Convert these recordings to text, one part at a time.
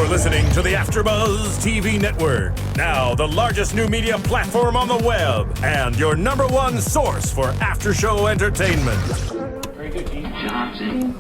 You're listening to the AFTERBUZZ TV network, now the largest new media platform on the web, and your #1 source for after-show entertainment. Very good, Dean Johnson.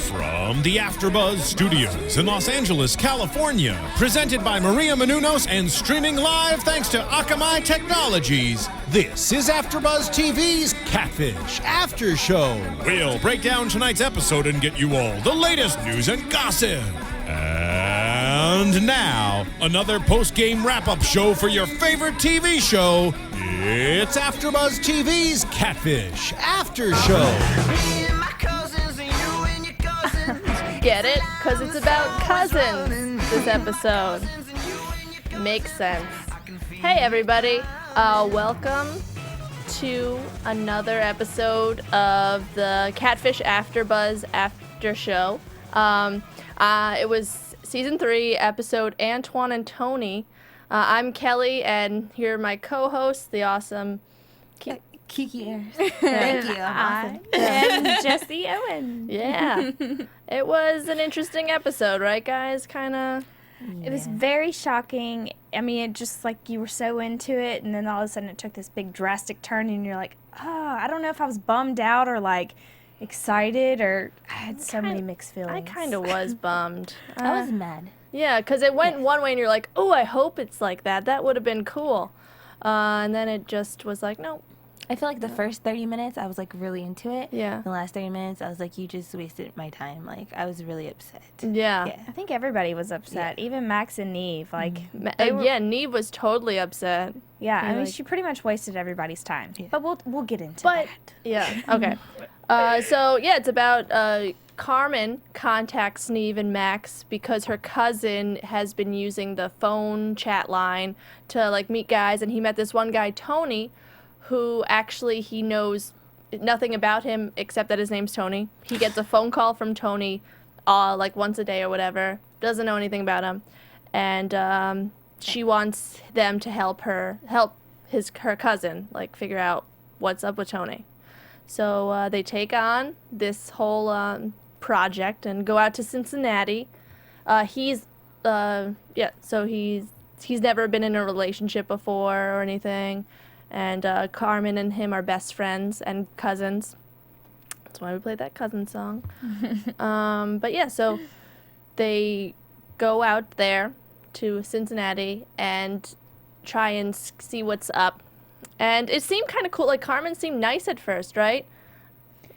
From the AFTERBUZZ Studios in Los Angeles, California, presented by Maria Menounos and streaming live thanks to Akamai Technologies, this is AFTERBUZZ TV's Catfish After Show. We'll break down tonight's episode and get you all the latest news and gossip. And now, another post-game wrap-up show for your favorite TV show. It's AFTERBUZZ TV's Catfish After Show. Get it? Because it's about cousins this episode. Makes sense. Hey everybody, welcome to another episode of the Catfish AFTERBUZZ After Show. It was season 3, episode Antwane and Tony. I'm Kelly, and here are my co-hosts, the awesome Kiki Ayers. Thank you. Awesome. And Jessie, Owens. Yeah. It was an interesting episode, right, guys? Kind of. It was very shocking. I mean, it just like you were so into it, and then all of a sudden it took this big drastic turn, and you're like, oh, I don't know if I was bummed out or like excited, or I had so many mixed feelings. I kind of was bummed. I was mad. Yeah, because it went one way, and you're like, oh, I hope it's like that. That would have been cool. And then it just was like, no. I feel like the first 30 minutes, I was like really into it. Yeah. The last 30 minutes, I was like, you just wasted my time. Like, I was really upset. Yeah. I think everybody was upset, even Max and Neve. Like, Yeah, Neve was totally upset. yeah, I mean, like- she pretty much wasted everybody's time. Yeah. But we'll get into But, that. yeah, okay. So, yeah, it's about Carmen contacts Nev and Max because her cousin has been using the phone chat line to, like, meet guys, and he met this one guy, Tony, who actually he knows nothing about him except that his name's Tony. He gets a phone call from Tony like once a day or whatever. Doesn't know anything about him. And she wants them to help her cousin, like, figure out what's up with Tony. So they take on this whole project and go out to Cincinnati. He's never been in a relationship before or anything. And Carmen and him are best friends and cousins. That's why we played that cousin song. But yeah, so they go out there to Cincinnati and try and see what's up. And it seemed kind of cool. Like, Carmen seemed nice at first, right?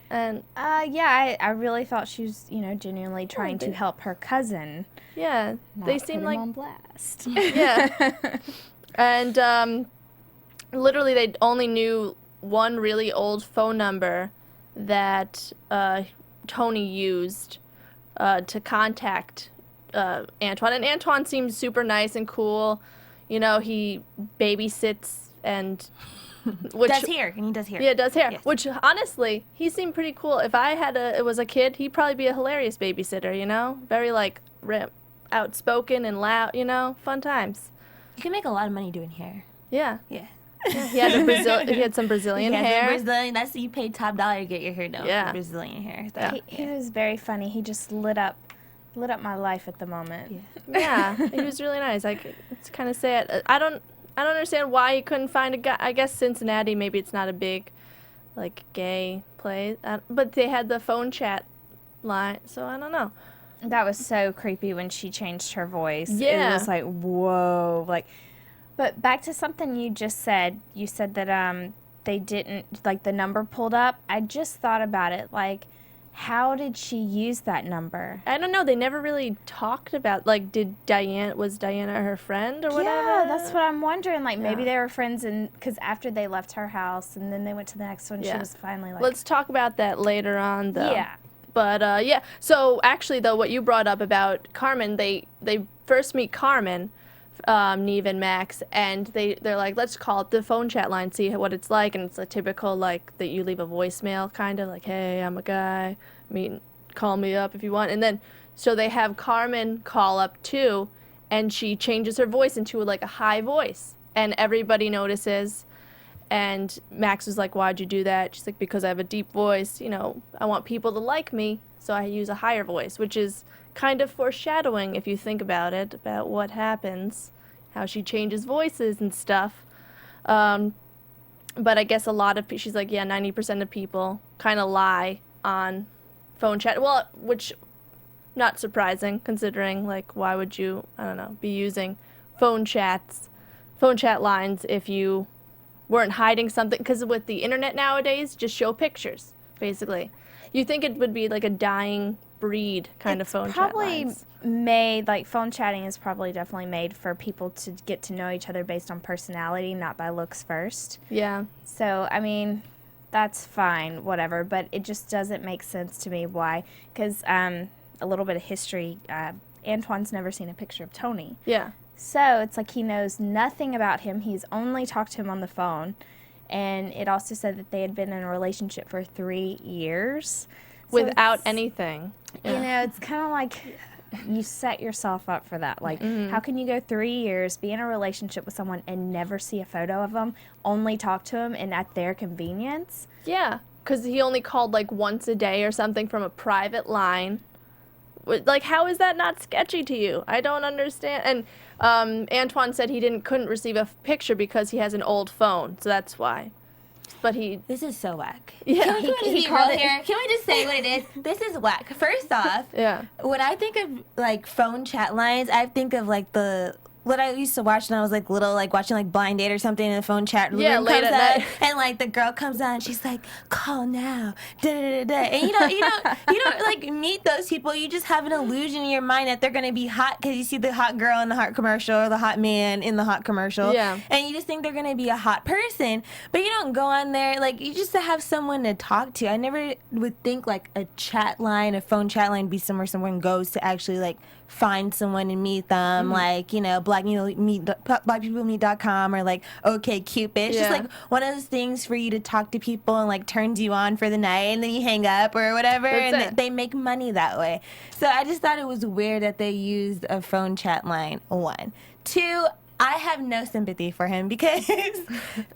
And Yeah, I really thought she was, genuinely trying to help her cousin. yeah, they Not seemed put like him on blast. yeah. And literally, they only knew one really old phone number that Tony used to contact Antoine. And Antoine seems super nice and cool. You know, he babysits and... does hair. And he does hair. Yeah, does hair. Yes. Which, honestly, he seemed pretty cool. If I was a kid, he'd probably be a hilarious babysitter, you know? Very, like, outspoken and loud, Fun times. You can make a lot of money doing hair. Yeah. Yeah. Yeah, he had some Brazilian hair. Brazilian, that's you paid top dollar to get your hair done. Yeah. Brazilian hair. So, Yeah. He was very funny. He just lit up my life at the moment. Yeah, he was really nice. It's kind of sad. I don't understand why he couldn't find a guy. I guess Cincinnati, maybe it's not a big, like, gay place. But they had the phone chat line, so I don't know. That was so creepy when she changed her voice. Yeah. It was like, whoa. Like, but back to something you just said. You said that they didn't, like, the number pulled up. I just thought about it. Like, how did she use that number? I don't know. They never really talked about, like, was Diana her friend or whatever? Yeah, that's what I'm wondering. Like, maybe Yeah. they were friends, and because after they left her house, and then they went to the next one, she Yeah. was finally like, Let's talk about that later on, though. yeah. But, yeah. So, actually, though, what you brought up about Carmen, they first meet Carmen, Nev and Max, and they're like, let's call up the phone chat line, see what it's like. And it's a typical, like, that you leave a voicemail, kind of like, hey, I'm a guy, call me up if you want. And then, so they have Carmen call up too, and she changes her voice into, like, a high voice. And everybody notices. And Max was like, why'd you do that? She's like, because I have a deep voice. You know, I want people to like me, so I use a higher voice, which is kind of foreshadowing if you think about it, about what happens, how she changes voices and stuff. But I guess a lot of she's like, yeah, 90% of people kind of lie on phone chat. Well, which not surprising considering, like, why would you, I don't know, be using phone chat lines if you weren't hiding something? Because with the internet nowadays, just show pictures, basically. You think it would be like a dying breed kind of phone chat lines. Made, like, phone chatting is probably definitely made for people to get to know each other based on personality, not by looks first. Yeah. So, I mean, that's fine, whatever, but it just doesn't make sense to me why. Because a little bit of history, Antoine's never seen a picture of Tony. Yeah. So it's like he knows nothing about him. He's only talked to him on the phone. And it also said that they had been in a relationship for 3 years. So Without anything. You know, it's kind of like you set yourself up for that. Like, how can you go 3 years, be in a relationship with someone, and never see a photo of them, only talk to them, and at their convenience? Yeah, because he only called like once a day or something from a private line. Like, how is that not sketchy to you? I don't understand. And Antoine said he couldn't receive a picture because he has an old phone, so that's why. But This is so whack. Yeah. Can we just be real here? Can we just say what it is? This is whack. First off, Yeah. when I think of, like, phone chat lines, I think of, like, what I used to watch when I was, like, little, like, watching, like, Blind Date or something, and the phone chat room late comes at on, night. and, like, the girl comes on, and she's like, call now, da-da-da-da. And you don't, like, meet those people. You just have an illusion in your mind that they're going to be hot because you see the hot girl in the hot commercial or the hot man in the hot commercial. Yeah. And you just think they're going to be a hot person. But you don't go on there, like, you just have someone to talk to. I never would think, like, a chat line, a phone chat line be somewhere someone goes to actually, like, find someone and meet them, like, you know, blackpeoplemeet.com or, like, OkCupid. It's just, like, one of those things for you to talk to people and, like, turns you on for the night, and then you hang up or whatever, That's and it. they make money that way. So I just thought it was weird that they used a phone chat line, 1. 2, I have no sympathy for him because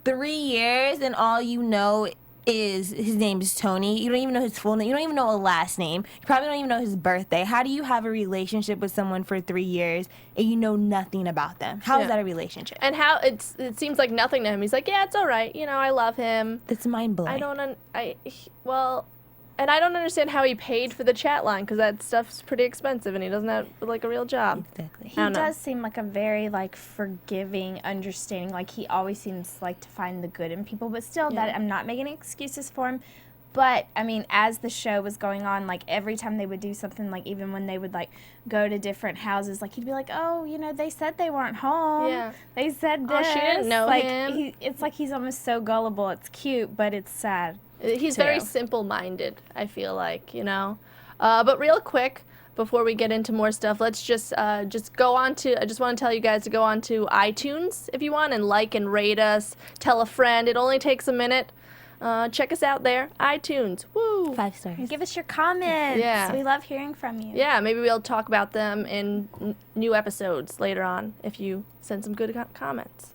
3 years and all you know is his name is Tony. You don't even know his full name. You don't even know a last name. You probably don't even know his birthday. How do you have a relationship with someone for 3 years and you know nothing about them? How is that a relationship? And how it seems like nothing to him. He's like, yeah, it's all right. You know, I love him. That's mind-blowing. And I don't understand how he paid for the chat line, because that stuff's pretty expensive and he doesn't have, like, a real job. Exactly. He don't know. does seem like a very, like, forgiving, understanding. Like, he always seems like to find the good in people. But still, that I'm not making excuses for him. But, I mean, as the show was going on, like, every time they would do something, like, even when they would, like, go to different houses, like, he'd be like, oh, you know, they said they weren't home. Yeah. They said this. Oh, she didn't know like, him. It's like he's almost so gullible. It's cute, but it's sad. He's too. very simple-minded, I feel like, you know. But real quick, before we get into more stuff, let's just go on to, I just want to tell you guys to go on to iTunes if you want, and like and rate us, tell a friend. It only takes a minute. Check us out there, iTunes. Woo! 5 stars. And give us your comments. Yeah. We love hearing from you. Yeah, maybe we'll talk about them in new episodes later on if you send some good comments.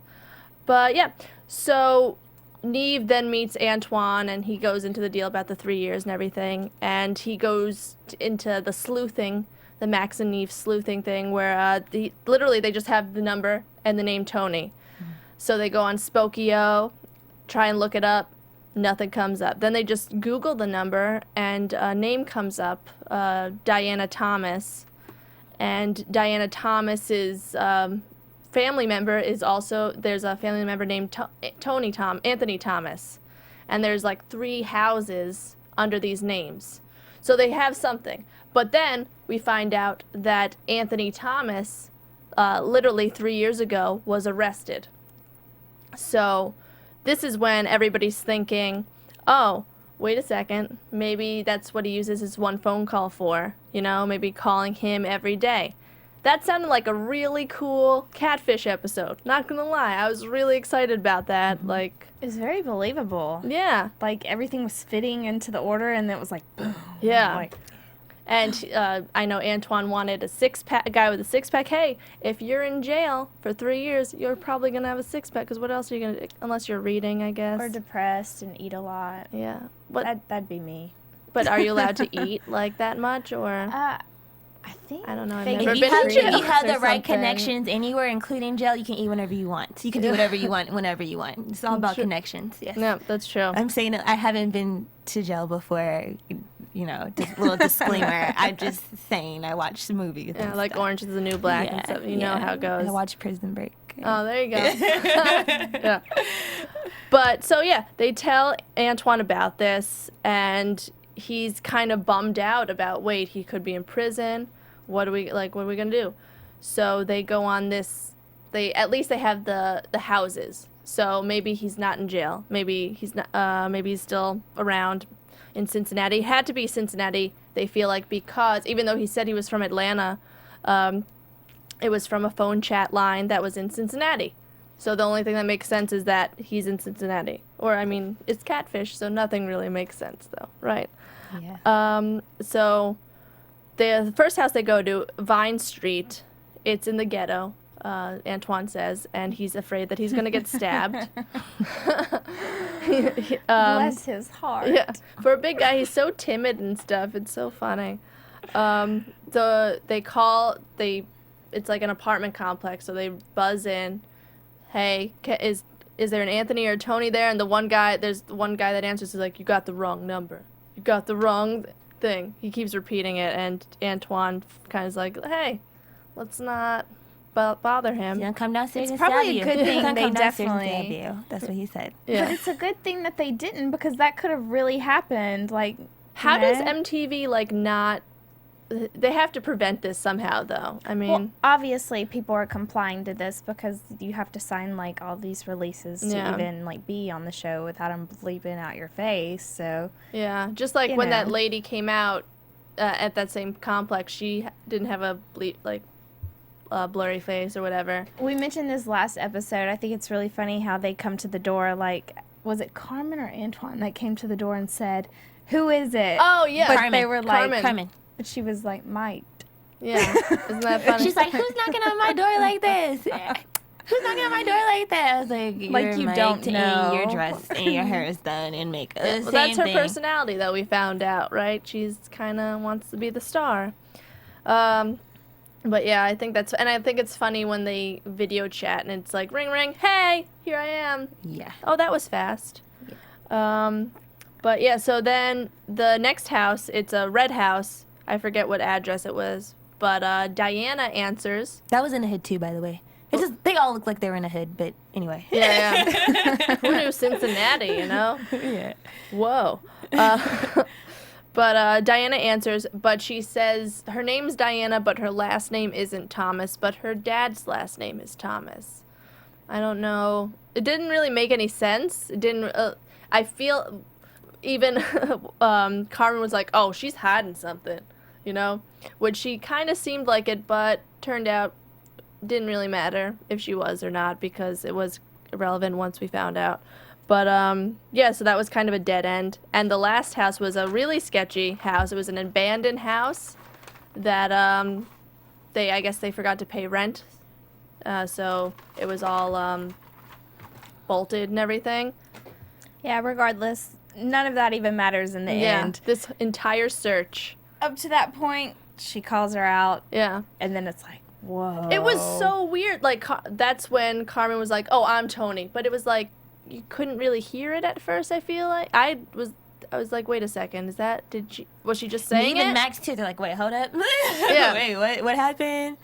But yeah, so Nev then meets Antoine, and he goes into the deal about the 3 years and everything, and he goes into the sleuthing, the Max and Nev sleuthing thing, where literally they just have the number and the name Tony. So they go on Spokio, try and look it up, nothing comes up. Then they just Google the number, and a name comes up, Diana Thomas, and Diana Thomas's family member is also, there's a family member named Anthony Thomas, and there's like 3 houses under these names, so they have something. But then we find out that Anthony Thomas literally 3 years ago was arrested. So this is when everybody's thinking, oh, wait a second, maybe that's what he uses his one phone call for, you know, maybe calling him every day. That sounded like a really cool Catfish episode. Not gonna lie, I was really excited about that. Like, It's very believable. yeah, Like, everything was fitting into the order, and it was like, boom. yeah. Like, And I know Antoine wanted a guy with a six-pack. Hey, if you're in jail for 3 years, you're probably going to have a six-pack, because what else are you going to do? Unless you're reading, I guess. Or depressed and eat a lot. Yeah. But, That'd be me. but are you allowed to eat like that much, or? I think. I don't know. I've they never If been you have, to jail. if you have the or right something. connections anywhere, including jail, you can eat whenever you want. You can do whatever you want whenever you want. It's all about Sure. connections. Yes. No, that's true. I'm saying I haven't been to jail before. You know, just a little disclaimer. I'm just saying I watched movies. Yeah, and like stuff. Orange is the New Black and stuff. You know how it goes. I watched Prison Break. Oh, there you go. Yeah. But so yeah, they tell Antoine about this, and he's kind of bummed out about. Wait, he could be in prison. What are we gonna do? So they go on this. At least they have the houses. So maybe he's not in jail. Maybe he's not. Maybe he's still around in Cincinnati. It had to be Cincinnati. They feel like, because even though he said he was from Atlanta, it was from a phone chat line that was in Cincinnati. So the only thing that makes sense is that he's in Cincinnati. Or, I mean, it's Catfish, so nothing really makes sense, though, right? Yeah. So the first house they go to, Vine Street, it's in the ghetto, Antoine says, and he's afraid that he's going to get stabbed. Bless his heart. Yeah, for a big guy, he's so timid and stuff. It's so funny. It's like an apartment complex, so they buzz in. Hey, is there an Anthony or Tony there? And there's one guy that answers is like, you got the wrong number. You got the wrong thing. He keeps repeating it, and Antoine kind of is like, hey, let's not bother him. Don't come downstairs It's and probably stab a you. good thing Don't they come downstairs and definitely- stab you. That's what he said. Yeah. But it's a good thing that they didn't, because that could have really happened. Like, How you does know? MTV not? They have to prevent this somehow, though. I mean, Well, obviously, people are complying to this because you have to sign like all these releases to Yeah. even like be on the show without them bleeping out your face. So yeah, just like you when that know. lady came out at that same complex, she didn't have a blurry face or whatever. we mentioned this last episode. I think it's really funny how they come to the door. Like, was it Carmen or Antoine that came to the door and said, "Who is it?" Oh yeah, But Carmen, they were like, Carmen. But she was like, Mike. yeah. Isn't that funny? She's like, who's knocking on my door like this? Who's knocking on my door like that? I was like, you're you Mike, don't and know. you're dressed and your hair is done and makeup. well, that's her personality that we found out, right? She's kind of wants to be the star. But yeah, I think it's funny when they video chat and it's like, ring ring, hey, here I am. Yeah. Oh, that was fast. But yeah, so then the next house, it's a red house. I forget what address it was, but Diana answers. That was in the hood too, by the way. It's just, they all look like they were in a hood, but anyway. Yeah, yeah. Who knew Cincinnati, you know? Yeah. Whoa. But Diana answers, but she says her name's Diana, but her last name isn't Thomas, but her dad's last name is Thomas. I don't know. It didn't really make any sense. It didn't. I feel even Carmen was like, oh, she's hiding something, you know? Which she kind of seemed like it, but turned out didn't really matter if she was or not, because it was irrelevant once we found out. But yeah, so that was kind of a dead end. And the last house was a really sketchy house. It was an abandoned house that I guess they forgot to pay rent. So it was all bolted and everything. Yeah, regardless, none of that even matters in the end. This entire search. Up to that point, she calls her out, Yeah. and then it's like, whoa. It was so weird. Like, that's when Carmen was like, oh, I'm Tony. But it was like, you couldn't really hear it at first, I feel like. I was like, wait a second, was she just saying Even it? Max too, they're like, wait, hold up. Yeah. Wait, what happened?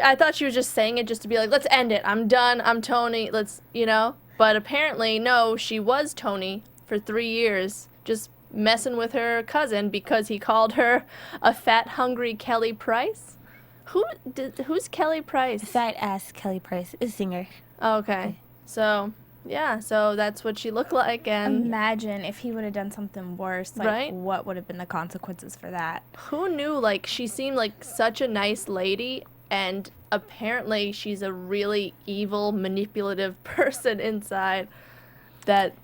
I thought she was just saying it just to be like, let's end it. I'm done. I'm Tony. Let's, you know. But apparently, no, she was Tony for 3 years, just messing with her cousin because he called her a fat, hungry Kelly Price. Who's Kelly Price? Fat ass Kelly Price, a singer. Oh, okay. So, yeah, so that's what she looked like. And Imagine if he would have done something worse. Like, Right? what would have been the consequences for that? who knew, like, she seemed like such a nice lady, and apparently she's a really evil, manipulative person inside that It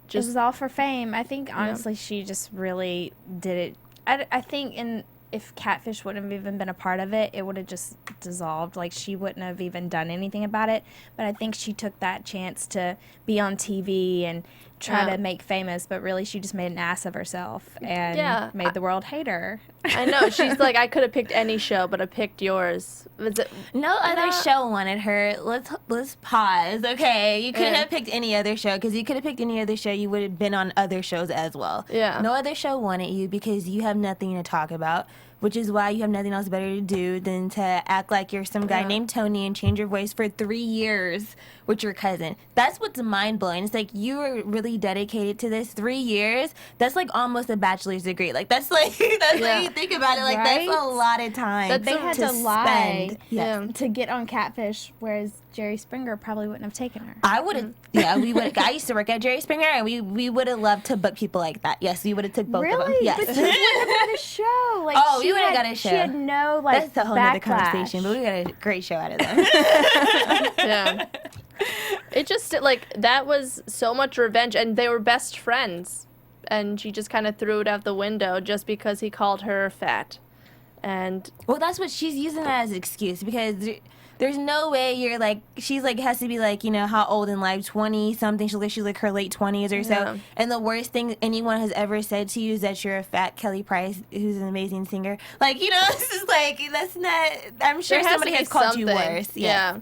just... was all for fame. I think, honestly, she just really did it. I think if Catfish wouldn't have even been a part of it, it would have just dissolved. Like, she wouldn't have even done anything about it. But I think she took that chance to be on TV and try to make famous, but really she just made an ass of herself and made the world hate her. I know. She's like, I could have picked any show, but I picked yours. Was it? No other show wanted her. Let's pause, okay? You couldn't have picked any other show, because you could have picked any other show, you would have been on other shows as well. Yeah. No other show wanted you because you have nothing to talk about, which is why you have nothing else better to do than to act like you're some guy named Tony and change your voice for 3 years with your cousin. That's what's mind-blowing. It's like, you were really dedicated to this 3 years. That's like almost a bachelor's degree. Like, that's like, when you think about it, like, Right? that's a lot of time. They had to lie spend. to get on Catfish, whereas Jerry Springer probably wouldn't have taken her. I would have, we would. I used to work at Jerry Springer, and we would have loved to book people like that. Yes, we would have took both of them. Really? Yes. But she would have got a show. Like, Oh, she we would've had- got a show. She had no, like, That's a whole nother backlash. conversation, but we got a great show out of them. Yeah. It just, like, that was so much revenge, and they were best friends. And she just kind of threw it out the window just because he called her fat. And Well, that's what she's using that as an excuse, because there's no way you're like, she's like, has to be like, you know, how old in life, 20 something, she's like her late 20s or so. Yeah. And the worst thing anyone has ever said to you is that you're a fat Kelly Price, who's an amazing singer. Like, you know, it's just like, that's not, I'm sure there has somebody to be has called you something. worse. Yeah.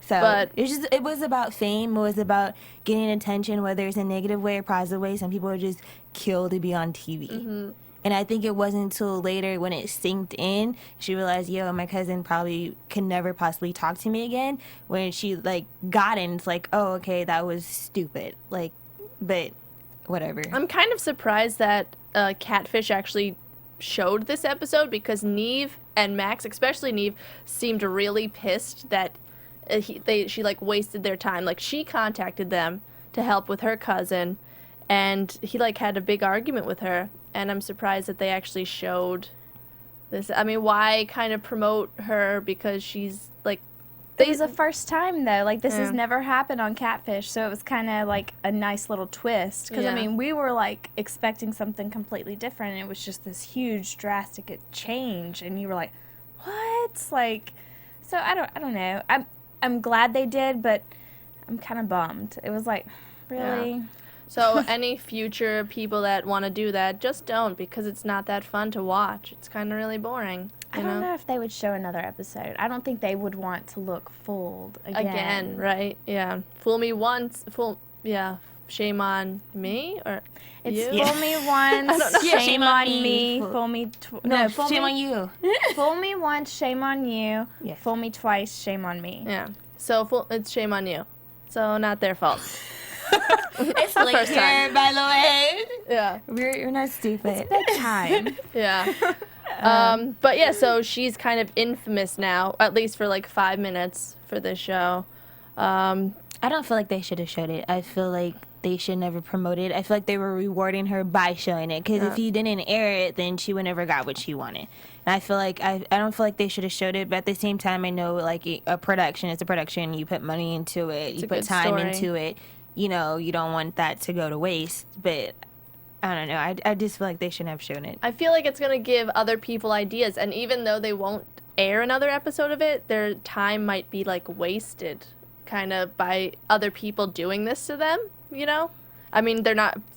So But- it was about fame. It was about getting attention, whether it's a negative way or positive way. Some people are just killed to be on TV. Mm-hmm. And I think it wasn't until later when it sinked in, she realized, yo, my cousin probably could never possibly talk to me again. When she, like, got in, it's like, oh, okay, that was stupid. Like, but whatever. I'm kind of surprised that Catfish actually showed this episode, because Nev and Max, especially Nev, seemed really pissed that she like wasted their time. Like, she contacted them to help with her cousin, and he like had a big argument with her. And I'm surprised that they actually showed this. I mean, why kind of promote her, because she's like, It was the first time, though. Like, this has Yeah. never happened on Catfish, so it was kind of like a nice little twist. Because, Yeah. I mean, we were, like, expecting something completely different, and it was just this huge, drastic change, and you were like, what? Like, so I don't know. I'm glad they did, but I'm kind of bummed. It was like, really? So any future people that want to do that, just don't, because it's not that fun to watch. It's kind of really boring. I don't know if they would show another episode. I don't think they would want to look fooled Again, right? Yeah. Fool me once, shame on me, or It's you? fool me once, Yeah, shame on me, fool me no, fool shame me, on you. fool me once, shame on you, Yes. fool me twice, shame on me. Yeah. So it's shame on you. So not their fault. It's late First time. here, by the way. Yeah. We're not stupid. Bedtime. Yeah. But yeah, so she's kind of infamous now, at least for like 5 minutes for this show. I don't feel like they should have showed it. I feel like they should never promote it. I feel like they were rewarding her by showing it. Because if you didn't air it, then she would never got what she wanted. And I feel like I don't feel like they should have showed it. But at the same time, I know like a production is a production. You put money into it. You a put good time story. into it. You know, you don't want that to go to waste. But I don't know. I just feel like they shouldn't have shown it. I feel like it's going to give other people ideas. And even though they won't air another episode of it, their time might be like wasted kind of by other people doing this to them, you know? I mean,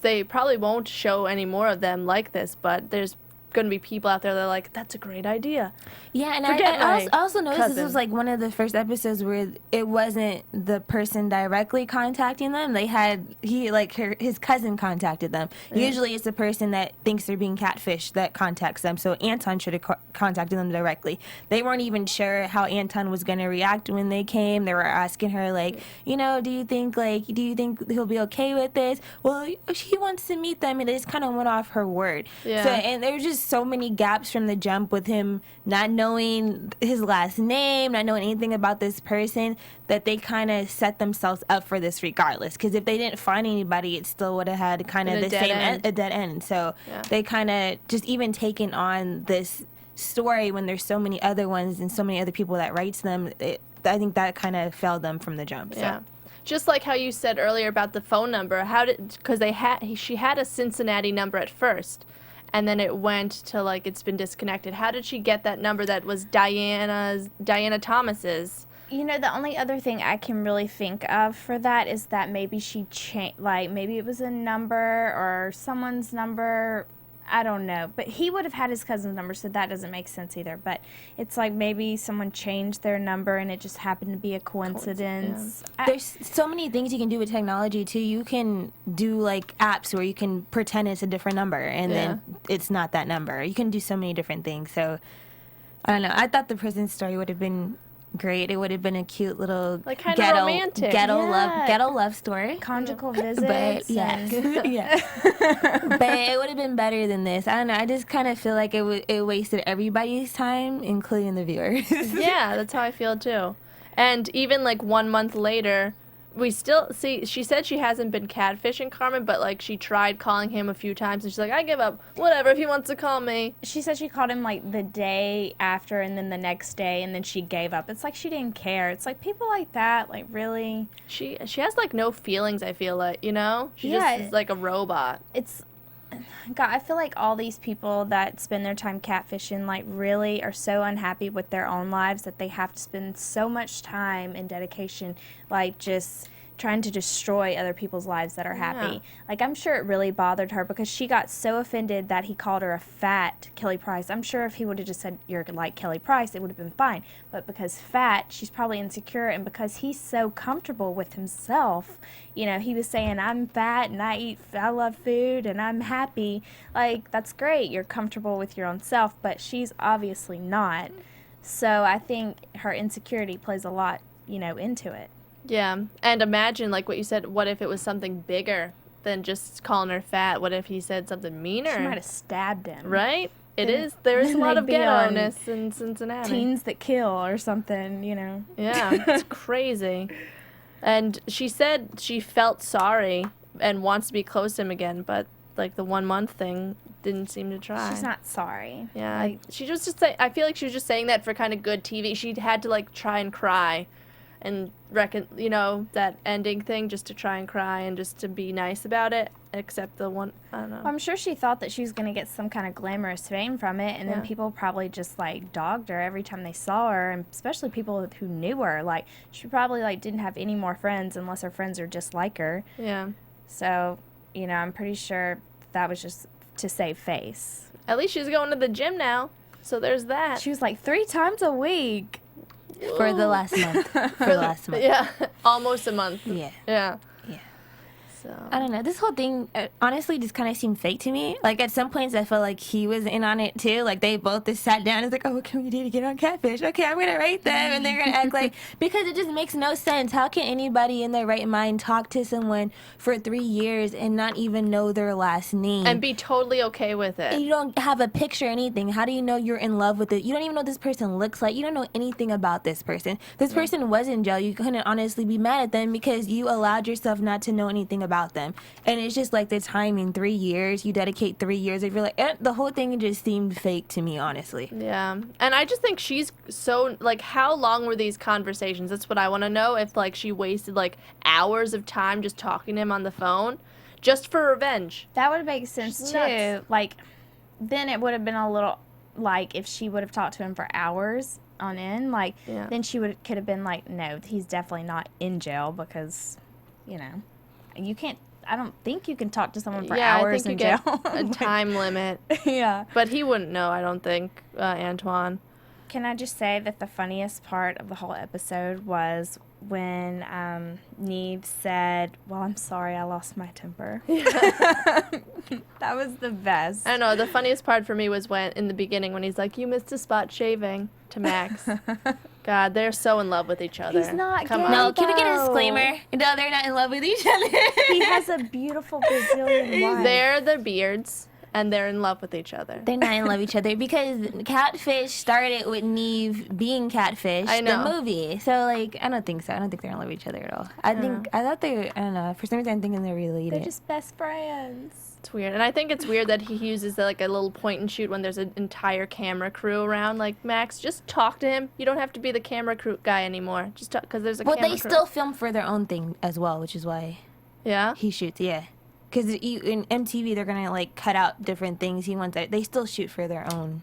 they probably won't show any more of them like this, but there's going to be people out there that are like, that's a great idea. Yeah, and Forget I my also noticed this cousin. was like one of the first episodes where it wasn't the person directly contacting them. They had his cousin contacted them. Usually it's the person that thinks they're being catfished that contacts them. So Antoine should have contacted them directly. They weren't even sure how Antoine was going to react when they came. They were asking her like, you know, do you think he'll be okay with this? Well, he wants to meet them, and it just kind of went off her word. Yeah. So, and there were just so many gaps from the jump with him not knowing his last name, not knowing anything about this person, that they kind of set themselves up for this regardless. Because if they didn't find anybody, it still would have had kind of Been a the dead same end. a dead end. So Yeah. they kind of just even taking on this story when there's so many other ones and so many other people that writes them. I think that kind of failed them from the jump. So. Yeah. Just like how you said earlier about the phone number, because she had a Cincinnati number at first, and then it went to like it's been disconnected. How did she get that number that was Diana Thomas's? You know, the only other thing I can really think of for that is that maybe she changed, like maybe it was a number or someone's number. I don't know. But he would have had his cousin's number, so that doesn't make sense either. But it's like maybe someone changed their number and it just happened to be a coincidence. There's so many things you can do with technology, too. You can do, like, apps where you can pretend it's a different number and then it's not that number. You can do so many different things. So, I don't know. I thought the prison story would have been great. It would have been a cute little like kind of romantic ghetto love story. Conjugal visits. But yeah, but it would have been better than this. I don't know. I just kind of feel like it wasted everybody's time, including the viewers. Yeah, that's how I feel too. And even like 1 month later, we still see. She said she hasn't been catfishing Carmen, but like she tried calling him a few times, and she's like, "I give up. Whatever. If he wants to call me." She said she called him like the day after, and then the next day, and then she gave up. It's like she didn't care. It's like people like that, like really. She has like no feelings. I feel like she just is like a robot. God, I feel like all these people that spend their time catfishing, like, really are so unhappy with their own lives that they have to spend so much time and dedication, like, just trying to destroy other people's lives that are happy. Like, I'm sure it really bothered her because she got so offended that he called her a fat Kelly Price. I'm sure if he would have just said, "You're like Kelly Price," it would have been fine. But because fat, she's probably insecure, and because he's so comfortable with himself, you know, he was saying, "I'm fat and I love food and I'm happy." Like, that's great. You're comfortable with your own self, but she's obviously not. So I think her insecurity plays a lot, you know, into it. Yeah, and imagine, like what you said, what if it was something bigger than just calling her fat? What if he said something meaner? She might have stabbed him. Right? There is a lot of ghetto-ness in Cincinnati. Teens That Kill or something, you know. Yeah, it's crazy. And she said she felt sorry and wants to be close to him again, but like the 1 month thing didn't seem to try. She's not sorry. Yeah, she was just I feel like she was just saying that for kind of good TV. She had to like try and cry and you know, that ending thing, just to try and cry and just to be nice about it, except the one, I don't know. Well, I'm sure she thought that she was going to get some kind of glamorous fame from it, and then people probably just, like, dogged her every time they saw her, and especially people who knew her. Like, she probably, like, didn't have any more friends unless her friends are just like her. Yeah. So, you know, I'm pretty sure that was just to save face. At least she's going to the gym now, so there's that. She was, like, 3 times a week. For the last month. For the last month. Yeah, almost a month. Yeah. Yeah. Yeah. So. I don't know. This whole thing honestly just kind of seemed fake to me. Like at some points I felt like he was in on it too. Like they both just sat down and was like, "Oh, what can we do to get on Catfish? Okay, I'm going to rate them." And they're going to act like, because it just makes no sense. How can anybody in their right mind talk to someone for 3 years and not even know their last name? And be totally okay with it. And you don't have a picture or anything. How do you know you're in love with it? You don't even know what this person looks like. You don't know anything about this person. This person was in jail. You couldn't honestly be mad at them because you allowed yourself not to know anything about them. And it's just like the timing, 3 years. You dedicate 3 years. If you're like, the whole thing just seemed fake to me, honestly. Yeah. And I just think she's so, like, how long were these conversations? That's what I want to know. If, like, she wasted, like, hours of time just talking to him on the phone just for revenge. That would make sense, She's too. nuts. Like, then it would have been a little, like, if she would have talked to him for hours on end, like, then she could have been like, no, he's definitely not in jail because, you know, you can't. I don't think you can talk to someone for hours in jail. A time limit. Yeah. But he wouldn't know, I don't think, Antoine. Can I just say that the funniest part of the whole episode was when Nev said, "Well, I'm sorry, I lost my temper." That was the best. I don't know. The funniest part for me was when, in the beginning, when he's like, "You missed a spot shaving," to Max. God, they're so in love with each other. He's not Come gay, on. No, can we get a though. disclaimer? No, they're not in love with each other. He has a beautiful Brazilian wife. They're the beards, and they're in love with each other. They're not in love with each other because Catfish started with Nev being Catfish, I know. the movie. So, like, I don't think so. I don't think they're in love with each other at all. I thought they, I don't know. For some reason, I'm thinking they're related. They're just best friends. It's weird. And I think it's weird that he uses like a little point and shoot when there's an entire camera crew around. Like, Max, just talk to him. You don't have to be the camera crew guy anymore. Just talk, because there's a Well, camera they crew. still film for their own thing as well, which is why Yeah? he shoots, yeah. because in MTV they're gonna like cut out different things. He wants that they still shoot for their own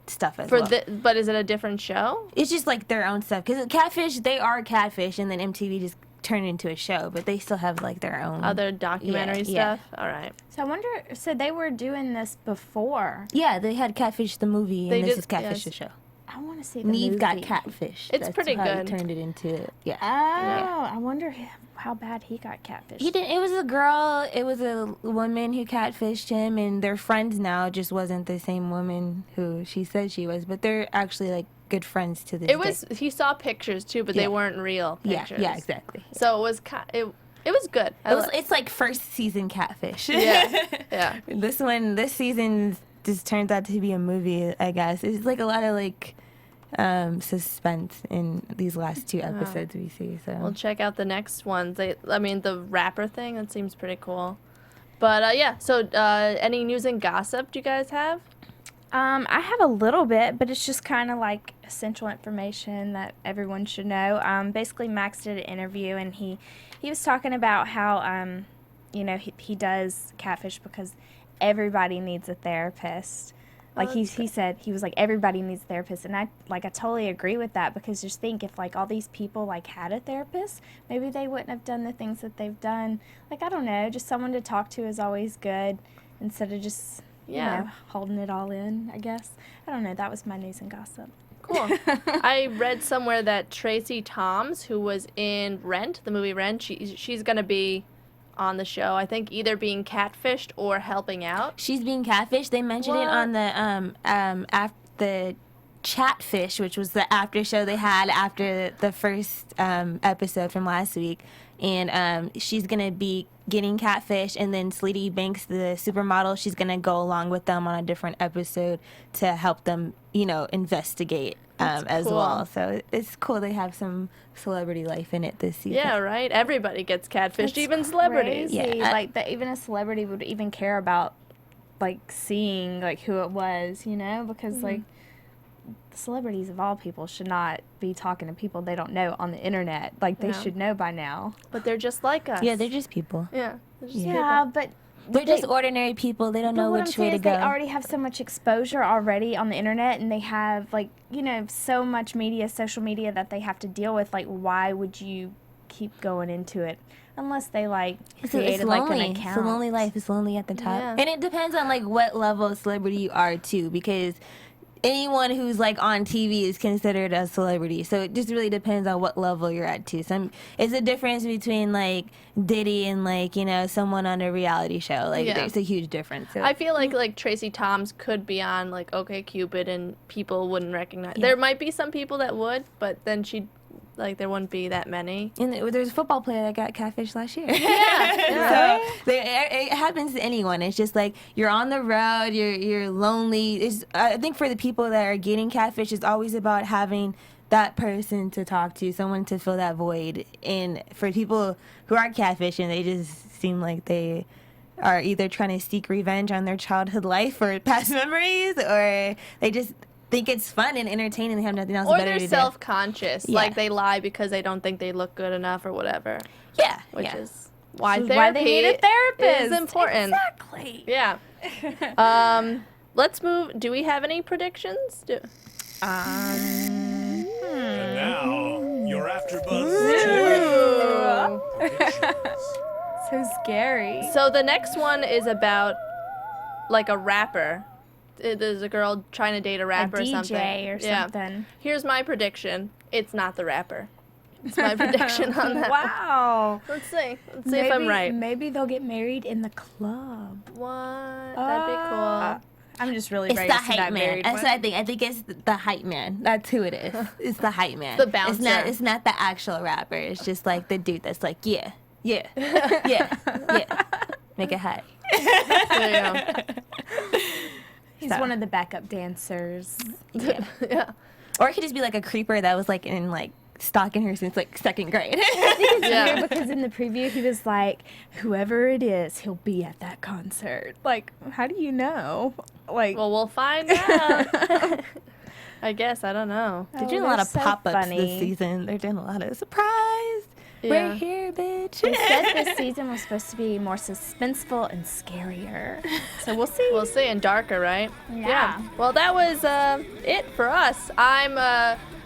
stuff as well. But is it a different show? It's just like their own stuff because Catfish, they are Catfish, and then MTV just turned it into a show, but they still have like their own other documentary stuff. All right. So I wonder. So they were doing this before. Yeah, they had Catfish the movie, and this is Catfish the show. I want to see the Neve movie. got catfish. It's That's pretty how good. He turned it into Oh, I wonder how bad he got catfished. He did. It was a girl. It was a woman who catfished him, and they're friends now. Just wasn't the same woman who she said she was, but they're actually like good friends to this day. He saw pictures too, but they weren't real pictures. Yeah, exactly. So it was it was good. It's like first season Catfish. Yeah. This season just turns out to be a movie, I guess. It's like a lot of like suspense in these last 2 episodes we see. So we'll check out the next ones. The rapper thing, that seems pretty cool. But yeah, so any news and gossip do you guys have? I have a little bit, but it's just kind of like essential information that everyone should know. Basically, Max did an interview, and he was talking about how he does catfish because everybody needs a therapist. Like he said, he was like, everybody needs a therapist, and I totally agree with that, because just think, if like all these people like had a therapist, maybe they wouldn't have done the things that they've done. Like, I don't know, just someone to talk to is always good, instead of just holding it all in, I guess. I don't know, that was my news and gossip. Cool. I read somewhere that Tracy Toms, who was in Rent, the movie Rent, she's gonna be on the show, I think, either being catfished or helping out. She's being catfished. They mentioned it on the Chatfish, which was the after show they had after the first episode from last week, and she's gonna be getting catfished, and then Sleety Banks, the supermodel, she's gonna go along with them on a different episode to help them, investigate as cool. well. So it's cool they have some celebrity life in it this season. Yeah, right. Everybody gets catfished, even celebrities. Crazy. Yeah. Like that, even a celebrity would even care about like seeing like who it was, because like the celebrities of all people should not be talking to people they don't know on the internet. Like they should know by now. But they're just like us. Yeah, they're just people. Yeah. They're just Yeah, but They're just ordinary people. They don't know which way to go. They already have so much exposure already on the internet, and they have like so much media, social media that they have to deal with. Like, why would you keep going into it unless they like created like an account? It's a lonely life. It's lonely at the top, Yeah. and it depends on like what level of celebrity you are too, because anyone who's like on TV is considered a celebrity. So it just really depends on what level you're at too. It's a difference between like Diddy and like someone on a reality show. Like there's a huge difference. So. I feel like Tracy Toms could be on like OkCupid and people wouldn't recognize. There might be some people that would, but then there wouldn't be that many. And there's a football player that got catfished last year. Yeah. So it happens to anyone. It's just like you're on the road, you're lonely. I think for the people that are getting catfished, it's always about having that person to talk to, someone to fill that void. And for people who are catfishing, they just seem like they are either trying to seek revenge on their childhood life or past memories, or they just think it's fun and entertaining. They have nothing else better to do. Or they're self-conscious. Yeah. Like they lie because they don't think they look good enough or whatever. Yeah. Which yeah. is why Which is therapy why they need a therapist. is important. Exactly. Yeah. Let's move. Do we have any predictions? And now, your AFTERBUZZ So scary. So the next one is about like a rapper. There's a girl trying to date a rapper or DJ something. or something. Here's my prediction. It's not the rapper. It's my prediction on that. Wow. Let's see. Let's see if I'm right. Maybe they'll get married in the club. What? That'd be cool. I'm just really It's ready the to see hype that man. married That's one. what I think. I think it's the hype man. That's who it is. It's the hype man. The bouncer. It's not the actual rapper. It's just like the dude that's like, yeah, yeah, yeah. Make it hot. There you go. He's one of the backup dancers. Yeah. Yeah. Or it could just be like a creeper that was like in like stalking her since like second grade. Yeah. Weird because in the preview he was like, whoever it is, he'll be at that concert. Like, how do you know? Like, Well, we'll find out. I guess. I don't know. They're doing a lot of so pop-ups funny. this season. They're doing a lot of surprise. Yeah. We're here, bitch. They said this season was supposed to be more suspenseful and scarier. So we'll see. We'll see, and darker, right? Yeah. Well, that was it for us.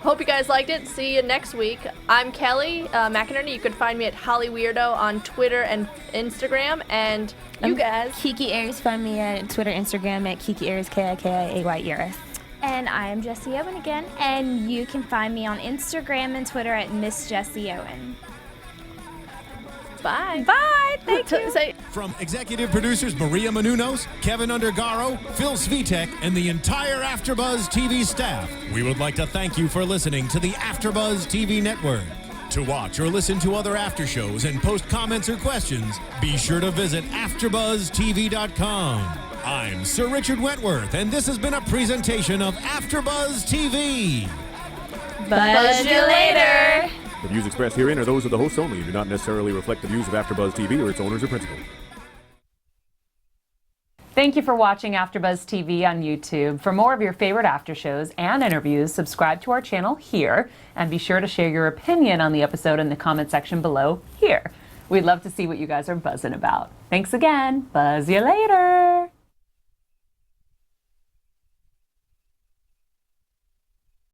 Hope you guys liked it. See you next week. I'm Kelly McInerney. You can find me at Holly Weirdo on Twitter and Instagram. And you guys. Kiki Ayers, find me at Twitter, Instagram at Kiki Ayers, KIKIAYERS. And I am Jessie Owen again, and you can find me on Instagram and Twitter at Miss Jessie Owen. Bye. Bye. Thank you. From executive producers Maria Menounos, Kevin Undergaro, Phil Svitek, and the entire AfterBuzz TV staff, we would like to thank you for listening to the AfterBuzz TV network. To watch or listen to other after shows and post comments or questions, be sure to visit AfterBuzzTV.com. I'm Sir Richard Wentworth, and this has been a presentation of AfterBuzz TV. Buzz you later. The views expressed herein are those of the hosts only and do not necessarily reflect the views of AfterBuzz TV or its owners or principals. Thank you for watching AfterBuzz TV on YouTube. For more of your favorite after shows and interviews, subscribe to our channel here, and be sure to share your opinion on the episode in the comment section below here. We'd love to see what you guys are buzzing about. Thanks again. Buzz you later.